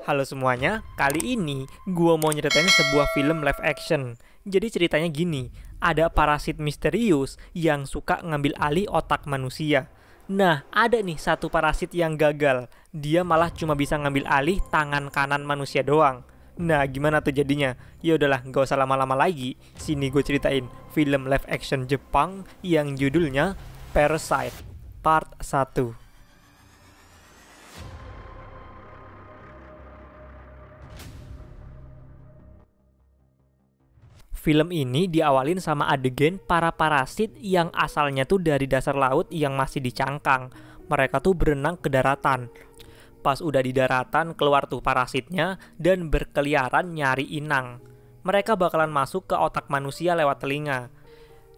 Halo semuanya, kali ini gue mau nyeritain sebuah film live action. Jadi ceritanya gini, ada parasit misterius yang suka ngambil alih otak manusia. Nah, ada nih satu parasit yang gagal. Dia malah cuma bisa ngambil alih tangan kanan manusia doang. Nah, gimana tuh jadinya? Ya udahlah, gak usah lama-lama lagi. Sini gue ceritain film live action Jepang yang judulnya Parasite Part 1. Film ini diawalin sama adegan para parasit yang asalnya tuh dari dasar laut yang masih dicangkang. Mereka tuh berenang ke daratan. Pas udah di daratan, keluar tuh parasitnya dan berkeliaran nyari inang. Mereka bakalan masuk ke otak manusia lewat telinga.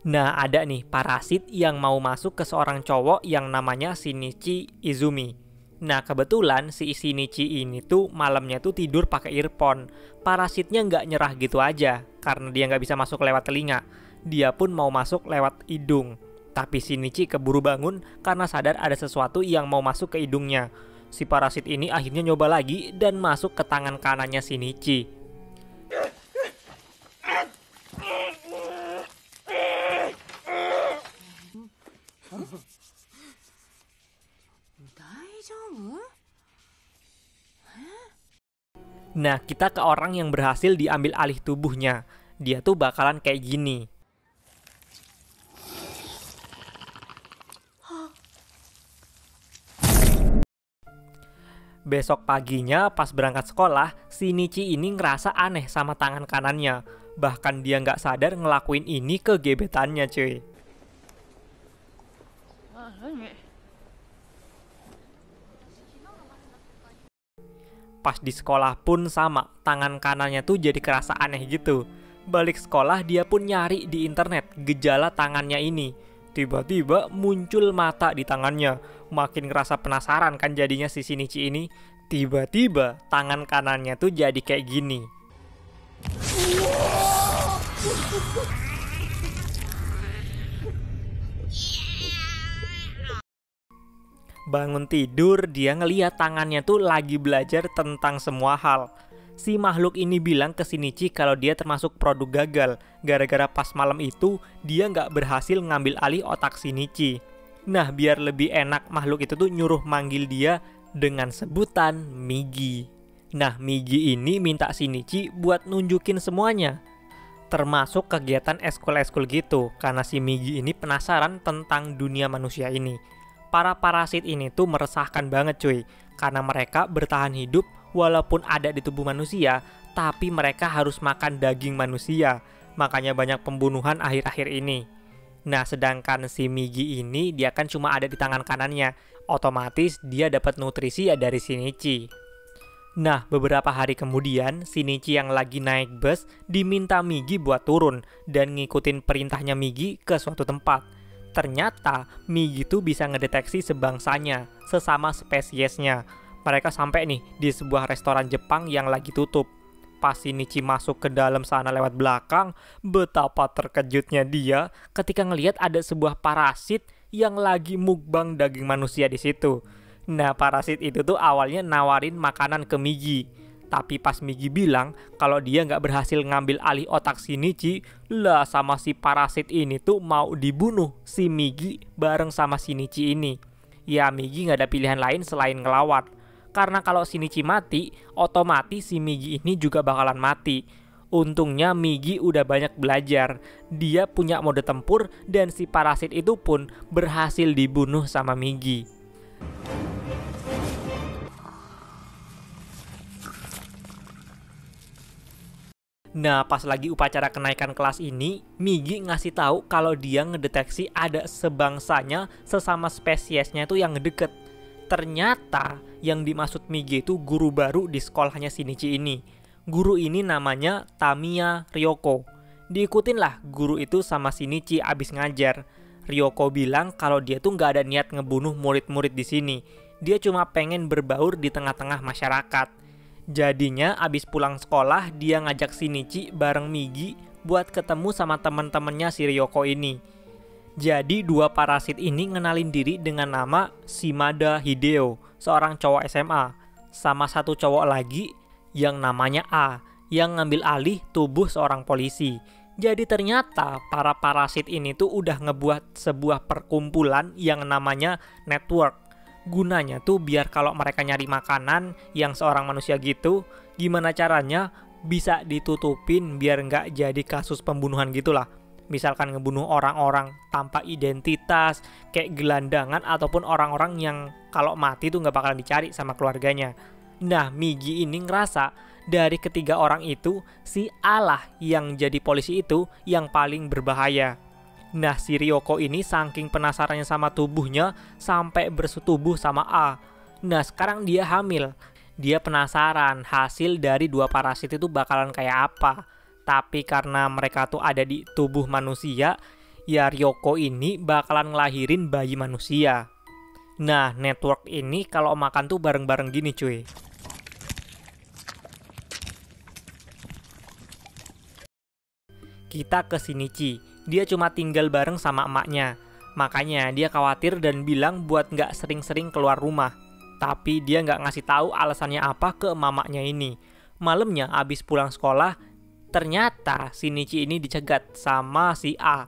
Nah, ada nih parasit yang mau masuk ke seorang cowok yang namanya Shinichi Izumi. Nah, kebetulan si Shinichi ini tuh malamnya tuh tidur pakai earphone. Parasitnya nggak nyerah gitu aja, karena dia nggak bisa masuk lewat telinga. Dia pun mau masuk lewat hidung. Tapi Shinichi keburu bangun karena sadar ada sesuatu yang mau masuk ke hidungnya. Si parasit ini akhirnya nyoba lagi dan masuk ke tangan kanannya Shinichi. Nah, kita ke orang yang berhasil diambil alih tubuhnya. Dia tuh bakalan kayak gini. Besok paginya pas berangkat sekolah, Shinichi ini ngerasa aneh sama tangan kanannya. Bahkan dia nggak sadar ngelakuin ini ke gebetannya, cuy. Pas di sekolah pun sama, tangan kanannya tuh jadi kerasa aneh gitu. Balik sekolah dia pun nyari di internet gejala tangannya ini. Tiba-tiba muncul mata di tangannya. Makin ngerasa penasaran kan jadinya si Shinichi ini. Tiba-tiba tangan kanannya tuh jadi kayak gini. Bangun tidur, dia ngeliat tangannya tuh lagi belajar tentang semua hal. Si makhluk ini bilang ke Shinichi kalau dia termasuk produk gagal. Gara-gara pas malam itu, dia nggak berhasil ngambil alih otak Shinichi. Nah, biar lebih enak, makhluk itu tuh nyuruh manggil dia dengan sebutan Migi. Nah, Migi ini minta Shinichi buat nunjukin semuanya. Termasuk kegiatan eskul-eskul gitu, karena si Migi ini penasaran tentang dunia manusia ini. Para parasit ini tuh meresahkan banget cuy, karena mereka bertahan hidup walaupun ada di tubuh manusia, tapi mereka harus makan daging manusia. Makanya banyak pembunuhan akhir-akhir ini. Nah, sedangkan si Migi ini dia kan cuma ada di tangan kanannya, otomatis dia dapat nutrisi ya dari Shinichi. Nah, beberapa hari kemudian, Shinichi yang lagi naik bus diminta Migi buat turun dan ngikutin perintahnya Migi ke suatu tempat. Ternyata Migi tuh bisa ngedeteksi sebangsanya, sesama spesiesnya. Mereka sampai nih di sebuah restoran Jepang yang lagi tutup. Pas Shinichi masuk ke dalam sana lewat belakang, betapa terkejutnya dia ketika ngelihat ada sebuah parasit yang lagi mukbang daging manusia di situ. Nah, parasit itu tuh awalnya nawarin makanan ke Migi. Tapi pas Migi bilang kalau dia nggak berhasil ngambil alih otak Shinichi, lah sama si parasit ini tuh mau dibunuh si Migi bareng sama Shinichi ini. Ya, Migi nggak ada pilihan lain selain ngelawan. Karena kalau Shinichi mati, otomatis si Migi ini juga bakalan mati. Untungnya Migi udah banyak belajar. Dia punya mode tempur dan si parasit itu pun berhasil dibunuh sama Migi. Nah, pas lagi upacara kenaikan kelas ini, Migi ngasih tahu kalau dia ngedeteksi ada sebangsanya sesama spesiesnya itu yang ngedeket. Ternyata yang dimaksud Migi itu guru baru di sekolahnya Shinichi ini. Guru ini namanya Tamiya Ryoko. Diikutin lah guru itu sama Shinichi abis ngajar. Ryoko bilang kalau dia tuh nggak ada niat ngebunuh murid-murid di sini. Dia cuma pengen berbaur di tengah-tengah masyarakat. Jadinya abis pulang sekolah dia ngajak Shinichi bareng Migi buat ketemu sama temen-temennya si Ryoko ini. Jadi dua parasit ini ngenalin diri dengan nama Shimada Hideo, seorang cowok SMA. sama satu cowok lagi yang namanya A, yang ngambil alih tubuh seorang polisi. Jadi ternyata para parasit ini tuh udah ngebuat sebuah perkumpulan yang namanya network. Gunanya tuh biar kalau mereka nyari makanan yang seorang manusia gitu, gimana caranya bisa ditutupin biar nggak jadi kasus pembunuhan gitulah. Misalkan ngebunuh orang-orang tanpa identitas, kayak gelandangan ataupun orang-orang yang kalau mati tuh nggak bakalan dicari sama keluarganya. Nah, Migi ini ngerasa dari ketiga orang itu, si A lah yang jadi polisi itu yang paling berbahaya. Nah, si Ryoko ini saking penasarannya sama tubuhnya sampai bersetubuh sama A. Nah, sekarang dia hamil. Dia penasaran hasil dari dua parasit itu bakalan kayak apa. Tapi karena mereka tuh ada di tubuh manusia, ya Ryoko ini bakalan ngelahirin bayi manusia. Nah, network ini kalau makan tuh bareng-bareng gini cuy. Kita ke Shinichi, dia cuma tinggal bareng sama emaknya. Makanya dia khawatir dan bilang buat nggak sering-sering keluar rumah. Tapi dia nggak ngasih tahu alasannya apa ke mamanya ini. Malamnya abis pulang sekolah, ternyata Shinichi ini dicegat sama si A.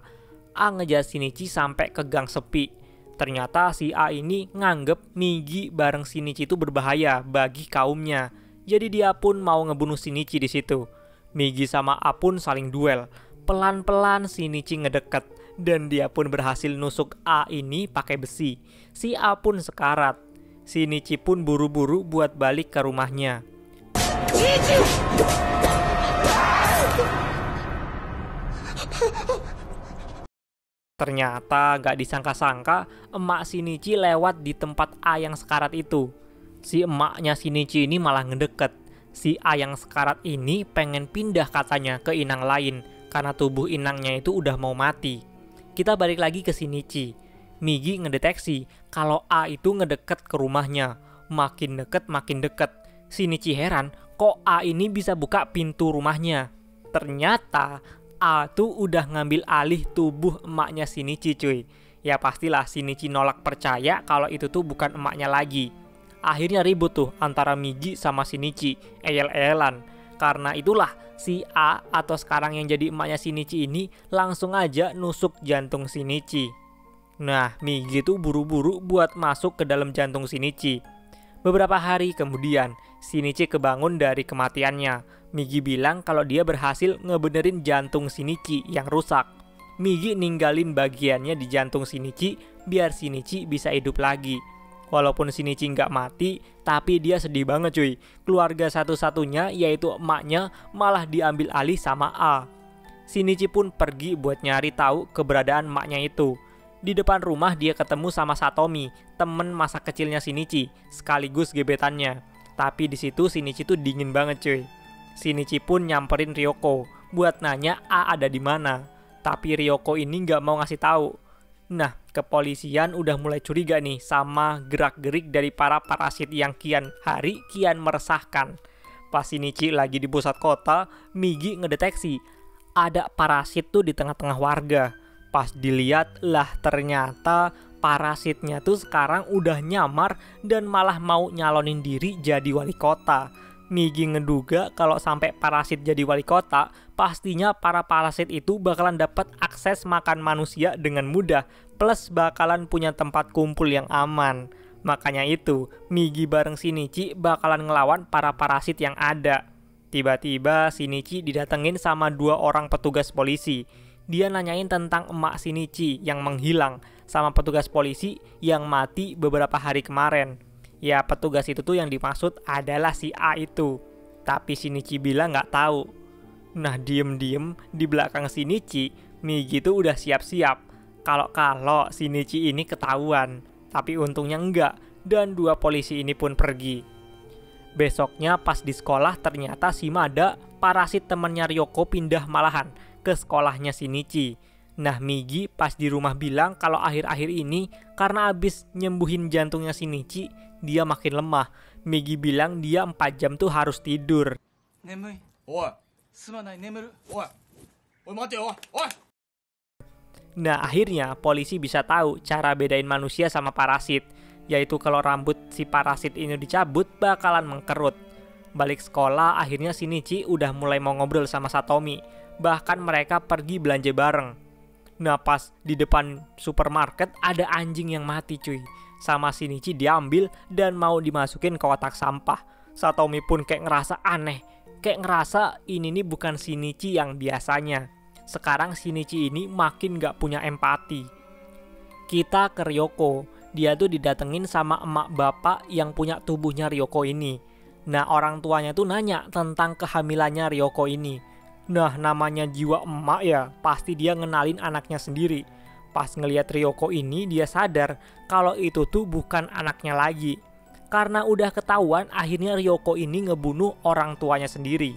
A ngejar Shinichi sampai ke gang sepi. Ternyata si A ini nganggep Migi bareng Shinichi itu berbahaya bagi kaumnya. Jadi dia pun mau ngebunuh Shinichi di situ. Migi sama A pun saling duel. Pelan-pelan Shinichi ngedeket dan dia pun berhasil nusuk A ini pakai besi. Si A pun sekarat. Shinichi pun buru-buru buat balik ke rumahnya. Ternyata gak disangka-sangka emak Shinichi lewat di tempat A yang sekarat itu. Si emaknya Shinichi ini malah ngedeket. Si A yang sekarat ini pengen pindah katanya ke inang lain karena tubuh inangnya itu udah mau mati. Kita balik lagi ke Shinichi. Migi ngedeteksi kalau A itu ngedeket ke rumahnya. Makin deket. Shinichi heran kok A ini bisa buka pintu rumahnya. Ternyata A tuh udah ngambil alih tubuh emaknya Shinichi cuy. Ya pastilah Shinichi nolak percaya kalau itu tuh bukan emaknya lagi. Akhirnya ribut tuh antara Migi sama Shinichi, eyel-eyelan. Karena itulah si A atau sekarang yang jadi emaknya Shinichi ini langsung aja nusuk jantung Shinichi. Nah, Migi tuh buru-buru buat masuk ke dalam jantung Shinichi. Beberapa hari kemudian, Shinichi kebangun dari kematiannya. Migi bilang kalau dia berhasil ngebenerin jantung Shinichi yang rusak. Migi ninggalin bagiannya di jantung Shinichi biar Shinichi bisa hidup lagi. Walaupun Shinichi nggak mati, tapi dia sedih banget cuy. Keluarga satu-satunya yaitu emaknya malah diambil alih sama A. Shinichi pun pergi buat nyari tahu keberadaan emaknya itu. Di depan rumah dia ketemu sama Satomi, temen masa kecilnya Shinichi, sekaligus gebetannya. Tapi di situ Shinichi tuh dingin banget cuy. Shinichi pun nyamperin Ryoko buat nanya A ada di mana. Tapi Ryoko ini nggak mau ngasih tahu. Nah, kepolisian udah mulai curiga nih sama gerak-gerik dari para parasit yang kian hari kian meresahkan. Pas Shinichi lagi di pusat kota, Migi ngedeteksi ada parasit tuh di tengah-tengah warga. Pas dilihat lah ternyata parasitnya tuh sekarang udah nyamar dan malah mau nyalonin diri jadi wali kota. Migi ngeduga kalau sampai parasit jadi wali kota, pastinya para parasit itu bakalan dapat akses makan manusia dengan mudah, plus bakalan punya tempat kumpul yang aman. Makanya itu, Migi bareng Shinichi bakalan ngelawan para parasit yang ada. Tiba-tiba Shinichi didatengin sama dua orang petugas polisi. Dia nanyain tentang emak Shinichi yang menghilang sama petugas polisi yang mati beberapa hari kemarin. Ya petugas itu tuh yang dimaksud adalah si A itu. Tapi Shinichi bilang nggak tahu. Nah diem-diem di belakang Shinichi, Migi tuh udah siap-siap kalau Shinichi ini ketahuan. Tapi untungnya enggak, dan dua polisi ini pun pergi. Besoknya pas di sekolah ternyata si Mada, parasit temennya Ryoko pindah malahan ke sekolahnya Shinichi. Nah Migi pas di rumah bilang kalau akhir-akhir ini karena abis nyembuhin jantungnya Shinichi, dia makin lemah. Migi bilang dia 4 jam tuh harus tidur. Nah akhirnya polisi bisa tahu cara bedain manusia sama parasit. yaitu kalau rambut si parasit ini dicabut bakalan mengkerut. Balik sekolah, akhirnya Shinichi udah mulai mau ngobrol sama Satomi. Bahkan mereka pergi belanja bareng. Nah pas di depan supermarket ada anjing yang mati cuy. Sama Shinichi diambil dan mau dimasukin ke kotak sampah. Satomi pun kayak ngerasa aneh. Kayak ngerasa ini nih bukan Shinichi yang biasanya. Sekarang Shinichi ini makin gak punya empati. Kita ke Ryoko. Dia tuh didatengin sama emak bapak yang punya tubuhnya Ryoko ini. Nah orang tuanya tuh nanya tentang kehamilannya Ryoko ini. Nah namanya jiwa emak ya, pasti dia ngenalin anaknya sendiri. Pas ngelihat Ryoko ini dia sadar kalau itu tuh bukan anaknya lagi. Karena udah ketahuan akhirnya Ryoko ini ngebunuh orang tuanya sendiri.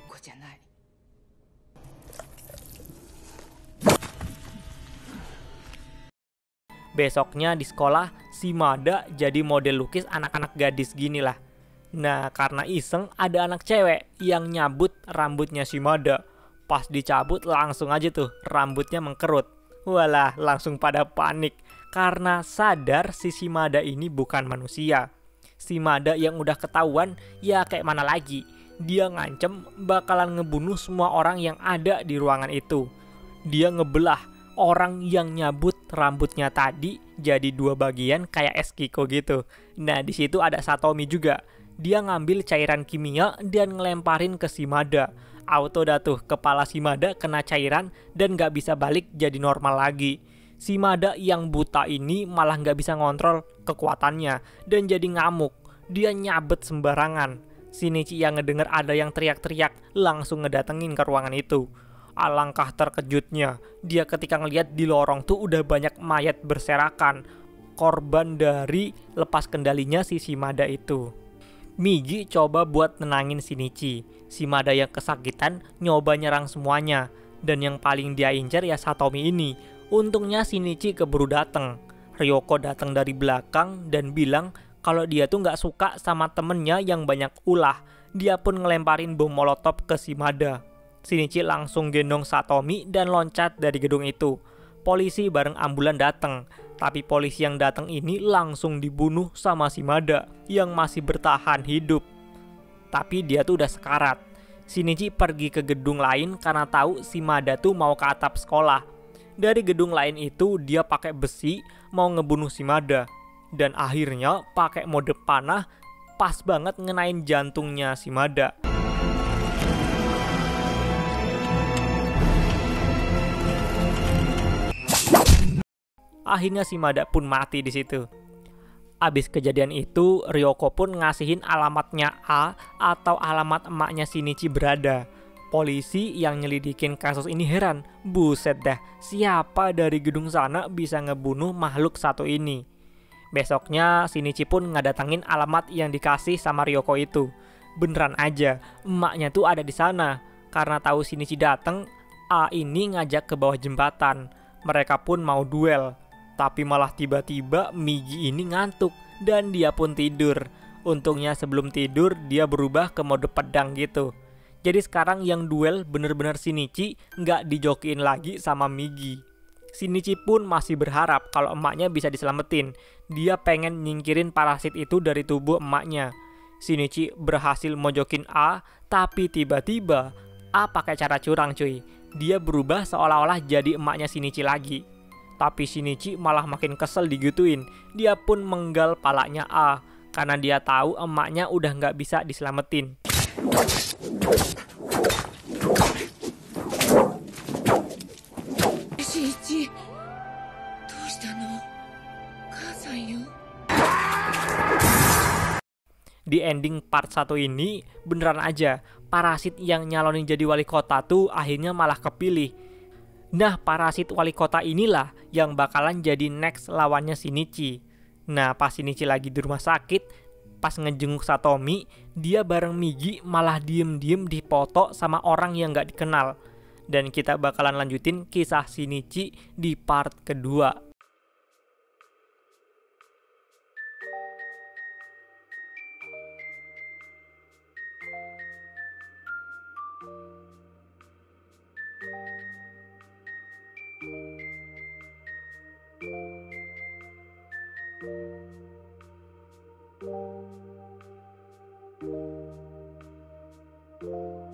Besoknya di sekolah, si Mada jadi model lukis anak-anak gadis gini lah. Nah, karena iseng ada anak cewek yang nyabut rambutnya si Mada. Pas dicabut langsung aja tuh rambutnya mengkerut. Walah, langsung pada panik karena sadar si Shimada ini bukan manusia. Shimada yang udah ketahuan ya kayak mana lagi. Dia ngancem bakalan ngebunuh semua orang yang ada di ruangan itu. Dia ngebelah orang yang nyabut rambutnya tadi jadi 2 bagian kayak es kiko gitu. Nah di situ ada Satomi juga. Dia ngambil cairan kimia dan ngelemparin ke Shimada. Auto dah tuh kepala Shimada kena cairan dan gak bisa balik jadi normal lagi. Shimada yang buta ini malah gak bisa ngontrol kekuatannya dan jadi ngamuk. Dia nyabet sembarangan. Shinichi yang ngedenger ada yang teriak-teriak langsung ngedatengin ke ruangan itu. Alangkah terkejutnya dia ketika ngelihat di lorong tuh udah banyak mayat berserakan, korban dari lepas kendalinya si Shimada itu. Migi coba buat nenangin Shinichi. Shimada yang kesakitan nyoba nyerang semuanya, dan yang paling dia incer ya Satomi ini. Untungnya Shinichi keburu dateng. Ryoko datang dari belakang dan bilang kalau dia tuh nggak suka sama temennya yang banyak ulah. Dia pun ngelemparin bom molotov ke Shimada. Shinichi langsung gendong Satomi dan loncat dari gedung itu. Polisi bareng ambulan datang, tapi polisi yang datang ini langsung dibunuh sama Shimada yang masih bertahan hidup. Tapi dia tuh udah sekarat. Shinichi pergi ke gedung lain karena tahu Shimada tuh mau ke atap sekolah. Dari gedung lain itu dia pakai besi mau ngebunuh Shimada dan akhirnya pakai mode panah pas banget ngenain jantungnya Shimada. Akhirnya Shimada pun mati di situ. Abis kejadian itu, Ryoko pun ngasihin alamatnya A atau alamat emaknya Shinichi berada. Polisi yang nyelidikin kasus ini heran. Buset dah, siapa dari gedung sana bisa ngebunuh makhluk satu ini? Besoknya Shinichi pun ngedatangin alamat yang dikasih sama Ryoko itu. Beneran aja, emaknya tuh ada di sana. Karena tahu Shinichi dateng, A ini ngajak ke bawah jembatan. Mereka pun mau duel. Tapi malah tiba-tiba Migi ini ngantuk dan dia pun tidur. Untungnya sebelum tidur dia berubah ke mode pedang gitu. Jadi sekarang yang duel bener-bener Shinichi nggak dijokiin lagi sama Migi. Shinichi pun masih berharap kalau emaknya bisa diselamatin. Dia pengen nyingkirin parasit itu dari tubuh emaknya. Shinichi berhasil mojokin A, tapi tiba-tiba A pakai cara curang cuy. Dia berubah seolah-olah jadi emaknya Shinichi lagi. Tapi Shinichi malah makin kesel digituin. Dia pun menggal palanya A karena dia tahu emaknya udah nggak bisa diselamatin. Shinichi, di ending part 1 ini beneran aja parasit yang nyalonin jadi wali kota tuh akhirnya malah kepilih. Nah, parasit wali kota inilah yang bakalan jadi next lawannya Shinichi. Nah, pas Shinichi lagi di rumah sakit, pas ngejenguk Satomi, dia bareng Migi malah diem-diem dipoto sama orang yang gak dikenal. Dan kita bakalan lanjutin kisah Shinichi di part kedua. Thank you.